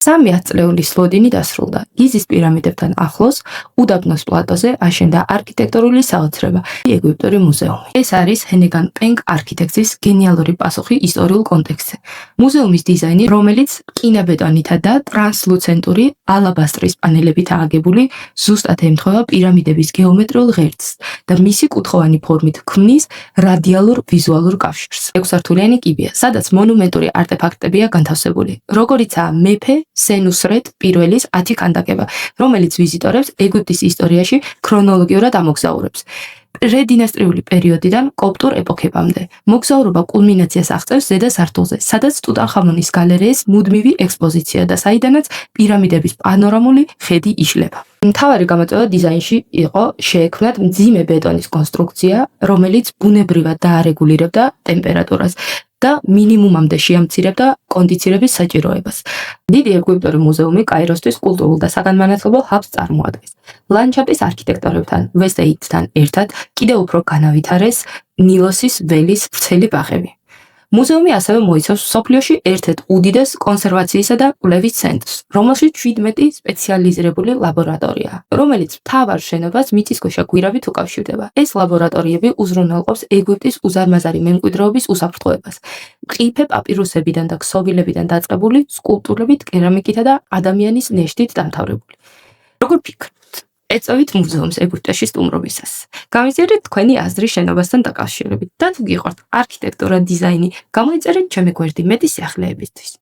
300 წლეული დასრულდა. გიზის პირამიდებთან ახლოს, უდაბნოს პლატოზე აშენდა არქიტექტურული საოცრება ეგვიპტური მუზეუმი. ეს არის ჰენეგან პენგ არქიტექტის გენიალური პასუხი ისტორიულ კონტექსტზე. მუზეუმის დიზაინი, რომელიც რკინაბეტონითა და ტრანსლუცენტური ალაბასტრის პანელებით აგებული, ზუსტად ემთხვევა პირამიდების გეომეტრიულ ღერძს და მისი კუთხოვანი ფორმით ქმნის რადიალურ ვიზუალურ კავშირს. 6-სართულიანი კიბეა, სადაც მონუმენტური არტეფაქტებია განთავსებული, როგორიცაა მეფე სენუსრეტ პირველის 10 ქანდაკება, რომელიც ვიზიტორებს ეგვიპტის ისტორიაში ქრონოლოგიურად ამოგზაურებს. პრედინასტრიული პერიოდიდან კოპტურ ეპოქებამდე. მოგზაურობა კულმინაციას აღწევს ზედა სართულზე, სადაც ტუტანხამონის გალერეის მუდმივი ექსპოზიცია და საიდანაც პირამიდების პანორამული ხედი იშლება. მთავარი გამოწვევა დიზაინში იყო შეექმნათ მძიმე ბეტონის კონსტრუქცია, რომელიც ბუნებრივად დაარეგულირებდა ტემპერატურას და მინიმუმამდე შეამცირებდა კონდიცირების საჭიროებას. დიდი ეგვიპტური მუზეუმი კაიროსთვის კულტურულ და საგანმანათლებლო ჰაბს წარმოადგენს. ლანდშაფტის არქიტექტორებთან, ვესტეიდთან ერთად კიდევ უფრო განავითარეს ნილოსის ველის ვრცელი ბაღები. მუზეუმი ასევე მოიცავს მსოფლიოში ერთ-ერთ უდიდეს კონსერვაციისა და კვლევის ცენტრს, რომელშიც 17 სპეციალიზირებული ლაბორატორიაა, რომელიც მთავარ შენობას მიწისქვეშა გვირავით უკავშირდება. ეს ლაბორატორიები უზრუნველყოფს ეგვიპტის უზარმაზარი მემკვიდრეობის უსაფრთხოებას. მყიფე პაპირუსებიდან და ქსოვილებიდან დაწყებული სკულპტურებით, კერამიკითა და ადამიანის ნეშთით დამთავრებული. როგორ ფიქრობთ? ეწევით მუზეუმს ეგვიპტეში სტუმრობისას. გამიზიარეთ თქვენი აზრი შენობასთან დაკავშირებით და თუ გიყვართ არქიტექტურა, დიზაინი, გამოიწერეთ ჩემი გვერდი მეტი სიახლეებისთვის.